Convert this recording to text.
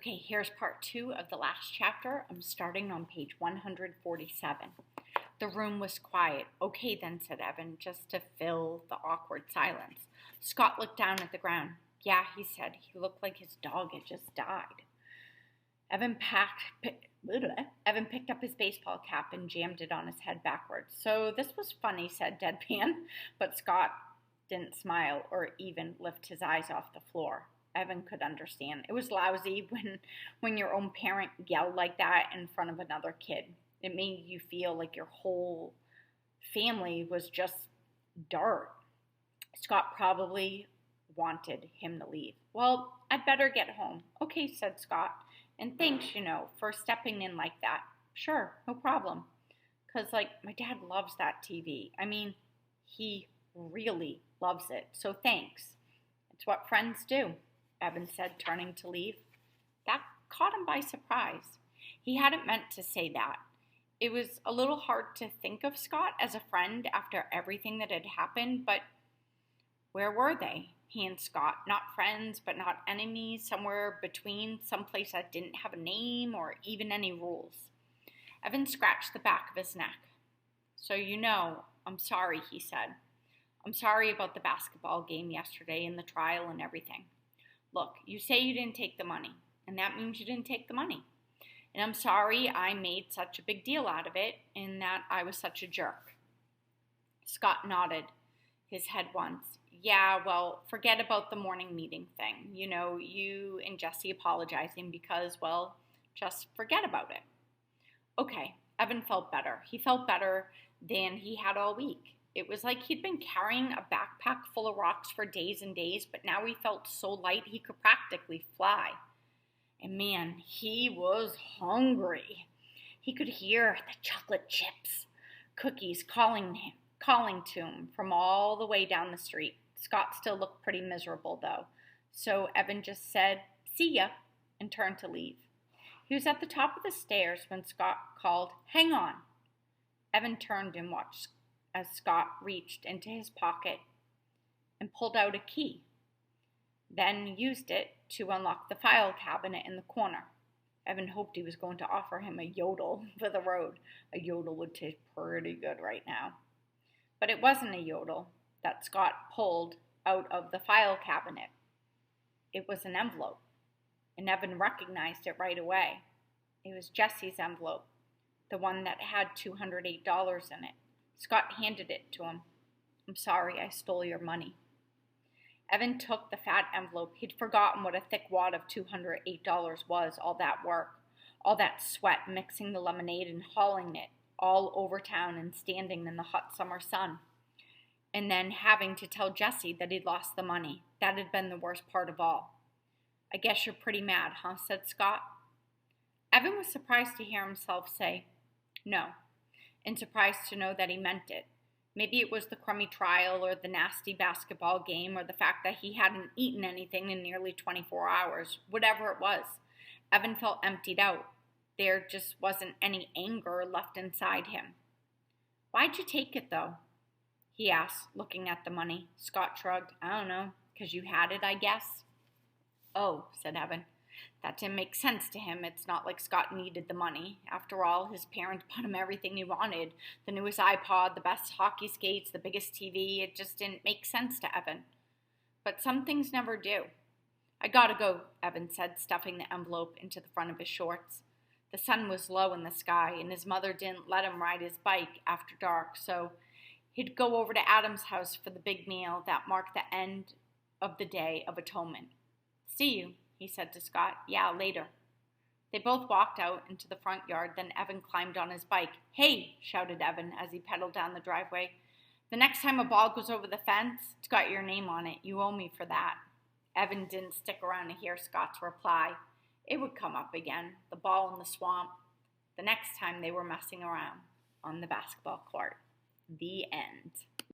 Okay, here's part 2 of the last chapter. I'm starting on page 147. The room was quiet. Okay, then, said Evan, just to fill the awkward silence. Scott looked down at the ground. Yeah, he said. He looked like his dog had just died. Evan picked up his baseball cap and jammed it on his head backwards. So this was funny, said Deadpan, but Scott didn't smile or even lift his eyes off the floor. Evan could understand. It was lousy when your own parent yelled like that in front of another kid. It made you feel like your whole family was just dirt. Scott probably wanted him to leave. Well, I'd better get home. Okay, said Scott. And thanks, for stepping in like that. Sure, no problem. Because, my dad loves that TV. I mean, he really loves it. So thanks. It's what friends do, Evan said, turning to leave. That caught him by surprise. He hadn't meant to say that. It was a little hard to think of Scott as a friend after everything that had happened, but where were they? He and Scott, not friends, but not enemies, somewhere between, someplace that didn't have a name or even any rules. Evan scratched the back of his neck. So I'm sorry, he said. I'm sorry about the basketball game yesterday and the trial and everything. Look, you say you didn't take the money, and that means you didn't take the money. And I'm sorry I made such a big deal out of it and that I was such a jerk. Scott nodded his head once. Yeah, well, forget about the morning meeting thing. You and Jesse apologizing because, well, just forget about it. Okay, Evan felt better. He felt better than he had all week. It was like he'd been carrying a backpack full of rocks for days and days, but now he felt so light he could practically fly. And man, he was hungry. He could hear the chocolate chips, cookies calling to him from all the way down the street. Scott still looked pretty miserable, though. So Evan just said, see ya, and turned to leave. He was at the top of the stairs when Scott called, hang on. Evan turned and watched as Scott reached into his pocket and pulled out a key, then used it to unlock the file cabinet in the corner. Evan hoped he was going to offer him a yodel for the road. A yodel would taste pretty good right now. But it wasn't a yodel that Scott pulled out of the file cabinet. It was an envelope, and Evan recognized it right away. It was Jesse's envelope, the one that had $208 in it. Scott handed it to him. I'm sorry I stole your money. Evan took the fat envelope. He'd forgotten what a thick wad of $208 was, all that work, all that sweat mixing the lemonade and hauling it all over town and standing in the hot summer sun. And then having to tell Jesse that he'd lost the money. That had been the worst part of all. I guess you're pretty mad, huh? Said Scott. Evan was surprised to hear himself say, no, and surprised to know that he meant it. Maybe it was the crummy trial or the nasty basketball game or the fact that he hadn't eaten anything in nearly 24 hours. Whatever it was, Evan felt emptied out. There just wasn't any anger left inside him. Why'd you take it, though? He asked, looking at the money. Scott shrugged. I don't know, 'cause you had it, I guess. Oh, said Evan. That didn't make sense to him. It's not like Scott needed the money. After all, his parents bought him everything he wanted. The newest iPod, the best hockey skates, the biggest TV. It just didn't make sense to Evan. But some things never do. I gotta go, Evan said, stuffing the envelope into the front of his shorts. The sun was low in the sky, and his mother didn't let him ride his bike after dark, so he'd go over to Adam's house for the big meal that marked the end of the Day of Atonement. See you, he said to Scott. Yeah, later. They both walked out into the front yard, then Evan climbed on his bike. Hey, shouted Evan as he pedaled down the driveway. The next time a ball goes over the fence, it's got your name on it. You owe me for that. Evan didn't stick around to hear Scott's reply. It would come up again, the ball in the swamp, the next time they were messing around on the basketball court. The end.